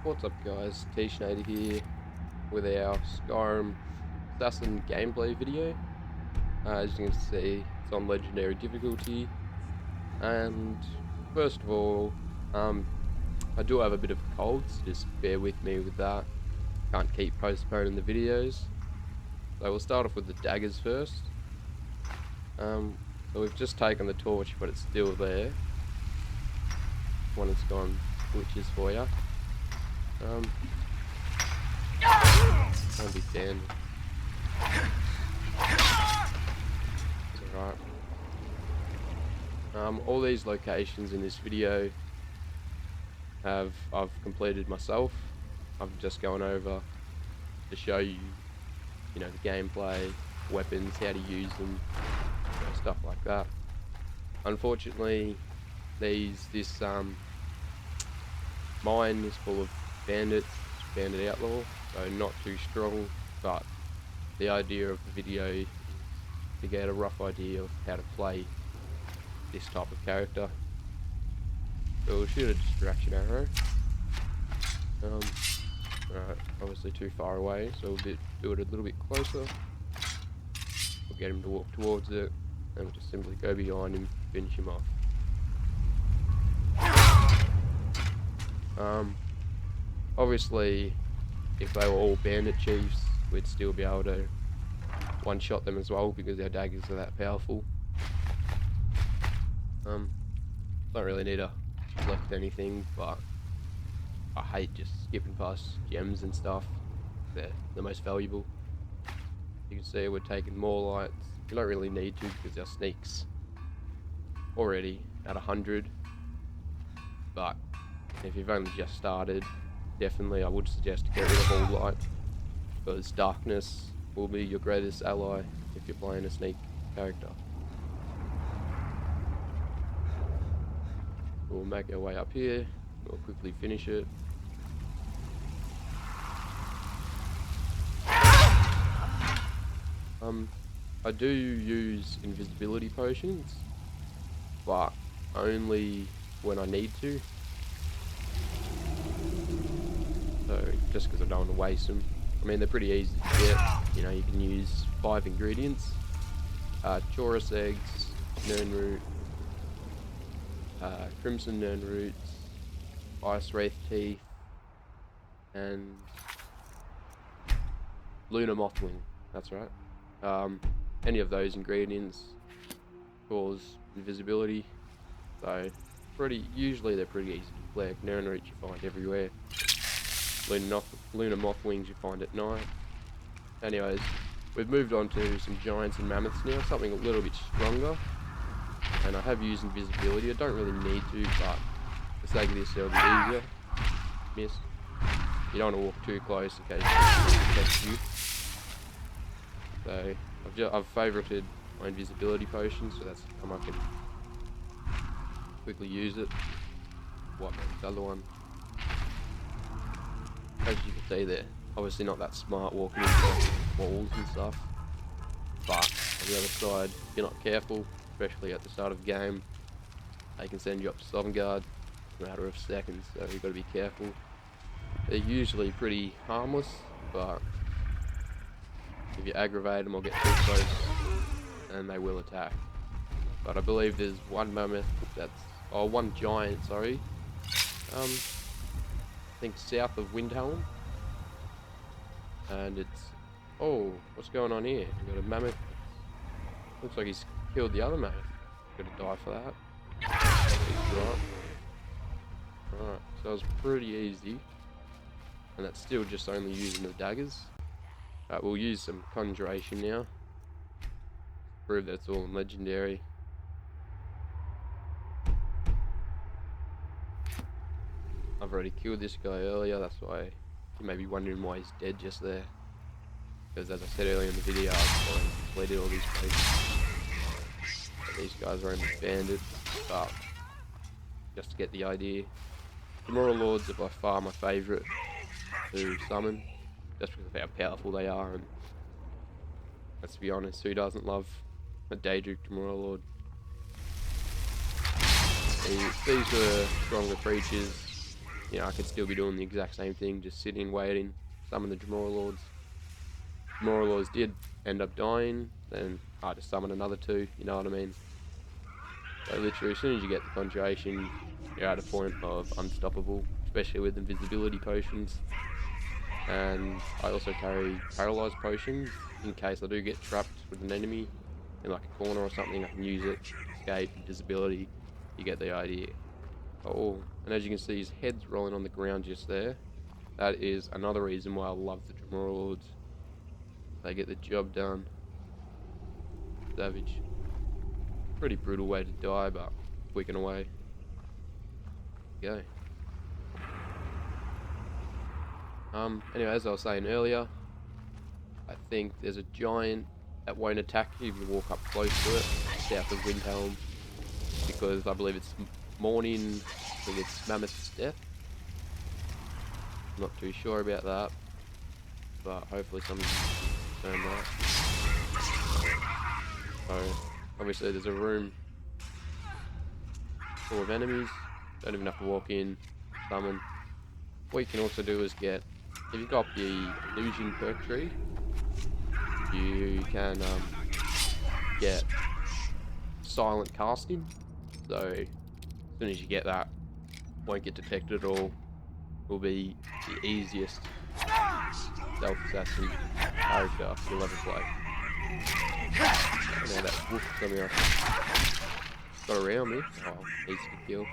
What's up guys, T-Shnader here with our Skyrim Assassin gameplay video. As you can see, it's on legendary difficulty, and first of all, I do have a bit of a cold, so just bear with me with that. Can't keep postponing the videos. So we'll start off with the daggers first. So we've just taken the torch, but it's still there. One has gone glitches for you. Won't be banned. It's alright. All these locations in this video I've completed myself. I'm just going over to show you, the gameplay, weapons, how to use them, stuff like that. Unfortunately, this mine is full of bandits, bandit outlaw, so not too strong, but the idea of the video is to get a rough idea of how to play this type of character. So we'll shoot a distraction arrow. Alright, obviously too far away, so we'll do it a little bit closer. We'll get him to walk towards it, and we'll just simply go behind him, finish him off. Obviously, if they were all bandit chiefs, we'd still be able to one-shot them as well, because our daggers are that powerful. Don't really need to collect anything, but I hate just skipping past gems and stuff. They're the most valuable. You can see we're taking more lights. You don't really need to, because our sneak's already at 100. But if you've only just started, definitely I would suggest to get rid of all light, because darkness will be your greatest ally if you're playing a sneak character. We'll make our way up here. We'll quickly finish it. I do use invisibility potions, but only when I need to. So just because I don't want to waste them. I mean, they're pretty easy to get. You can use 5 ingredients: chorus eggs, nern root, crimson nern roots, ice wraith teeth, and lunar mothwing. That's right. Any of those ingredients cause invisibility, so usually they're pretty easy to collect. Nern root you find everywhere. Lunar mothwings you find at night. Anyways, we've moved on to some giants and mammoths now, something a little bit stronger. And I have used invisibility. I don't really need to, but for the sake of this, it'll be easier. Miss. You don't want to walk too close in case it catches you. So I've favorited my invisibility potion, so that's how I can quickly use it. What about the other one? As you can see, they're obviously not that smart walking into walls and stuff. But on the other side, if you're not careful, especially at the start of the game, they can send you up to Sovngarde in a matter of seconds, so you've got to be careful. They're usually pretty harmless, but if you aggravate them or get too close, then they will attack. But I believe there's one mammoth one giant, sorry. I think south of Windhelm. And it's... Oh, what's going on here? We've got a mammoth. Looks like he's killed the other mammoth. Gotta die for that. Alright, so it was pretty easy. And that's still just only using the daggers. We'll use some conjuration now. Prove that it's all legendary. I've already killed this guy earlier, that's why you may be wondering why he's dead just there. Because as I said earlier in the video, I've completed all these places. These guys are only bandits, but just to get the idea. Demora Lords are by far my favourite to summon, just because of how powerful they are, and let's be honest, who doesn't love a Daedric Demora Lord? These were stronger creatures you know, I could still be doing the exact same thing, just sitting, waiting, summon the Dremora Lords. Dremora Lords did end up dying, then I just summon another two, you know what I mean? So literally, as soon as you get the Conjuration, you're at a point of unstoppable, especially with invisibility potions. And I also carry paralyzed potions in case I do get trapped with an enemy in like a corner or something. I can use it, escape, invisibility. You get the idea. Oh, and as you can see, his head's rolling on the ground just there. That is another reason why I love the Dremora Lords. They get the job done. Savage. Pretty brutal way to die, but quick and away. Go. Anyway, as I was saying earlier, I think there's a giant that won't attack you if you walk up close to it, south of Windhelm, because I believe it's mourning, I think it's Mammoth's death. I'm not too sure about that, but hopefully someone can confirm that. So, obviously there's a room full of enemies, don't even have to walk in, summon. What you can also do is get, if you've got the illusion perk tree, you can get silent casting. So as soon as you get that, won't get detected at all. Will be the easiest stealth assassin character you'll ever play. Now that wolf somehow got around me. Oh, easy to kill.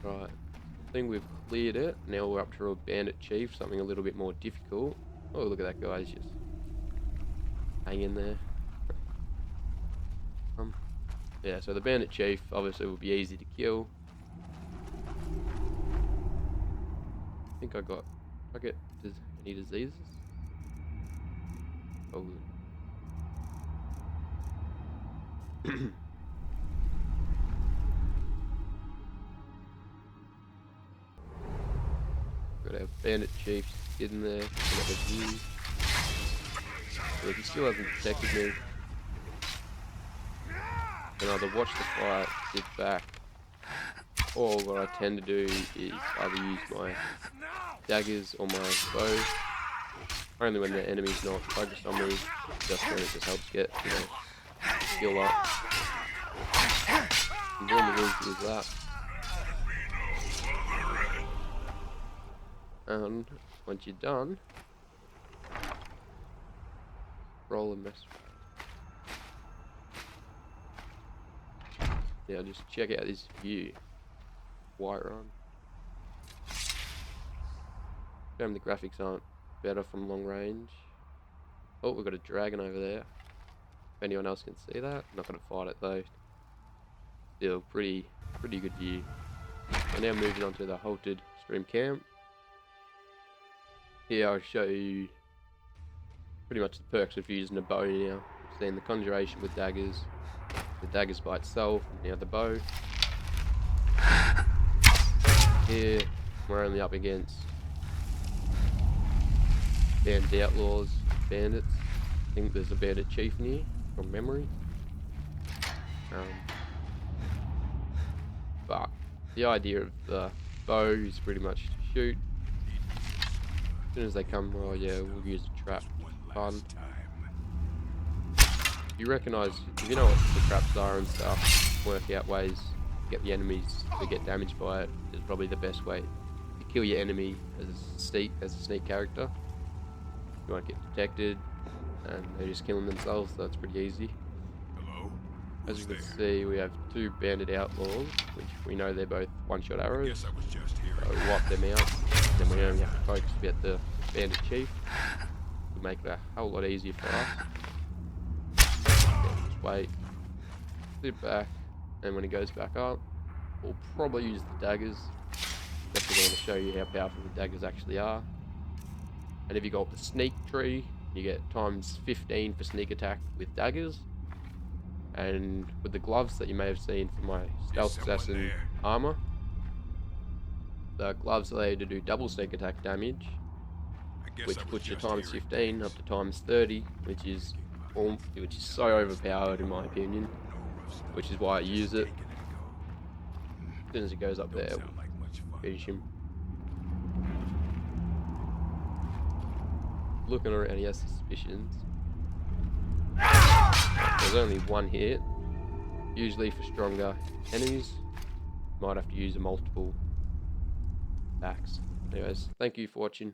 Right. I think we've cleared it. Now we're up to a bandit chief, something a little bit more difficult. Oh, look at that guy, he's just hanging there. Yeah, so the bandit chief obviously will be easy to kill. I think I get any diseases? Oh. Got our bandit chief sitting there, but he still hasn't detected me. And either watch the fight, sit back, or what I tend to do is either use my daggers or my bow, only when the enemy's not focused on me, just when it just helps get, you know, skill up. And doing the easy as that. And once you're done, roll a mess. Now just check out this view. Whiterun. Shame the graphics aren't better from long range. Oh, we've got a dragon over there. If anyone else can see that, I'm not going to fight it though. Still pretty good view. We're now moving on to the halted stream camp. Here I'll show you pretty much the perks of using a bow now. You've seen the conjuration with daggers, the daggers by itself, and now the bow. Here we're only up against bandit outlaws, bandits. I think there's a bandit chief near, from memory. But the idea of the bow is pretty much to shoot. As soon as they come, oh yeah, we'll use a trap. Fun. You recognise, if you know what the traps are and stuff, work out ways to get the enemies to get damaged by it is probably the best way to kill your enemy as a sneak character. You won't get detected, and they're just killing themselves, so that's pretty easy. As you can see, we have two bandit outlaws, which we know they're both one-shot arrows. So we wipe them out, then we only have to focus to get the bandit chief. To make it a whole lot easier for us. Just wait, sit back, and when he goes back up, we'll probably use the daggers. That's what I want to show you how powerful the daggers actually are. And if you go up the sneak tree, you get times 15 for sneak attack with daggers. And with the gloves that you may have seen from my stealth assassin armor, the gloves allow you to do double sneak attack damage, which puts your times 15 up to times 30, which is so overpowered in my opinion, which is why I use it. soon as he goes up there, Don't we'll sound like much fun. finish him. Looking around, he has suspicions. There's only one hit. Usually for stronger enemies, might have to use a multiple attacks. Anyways, thank you for watching.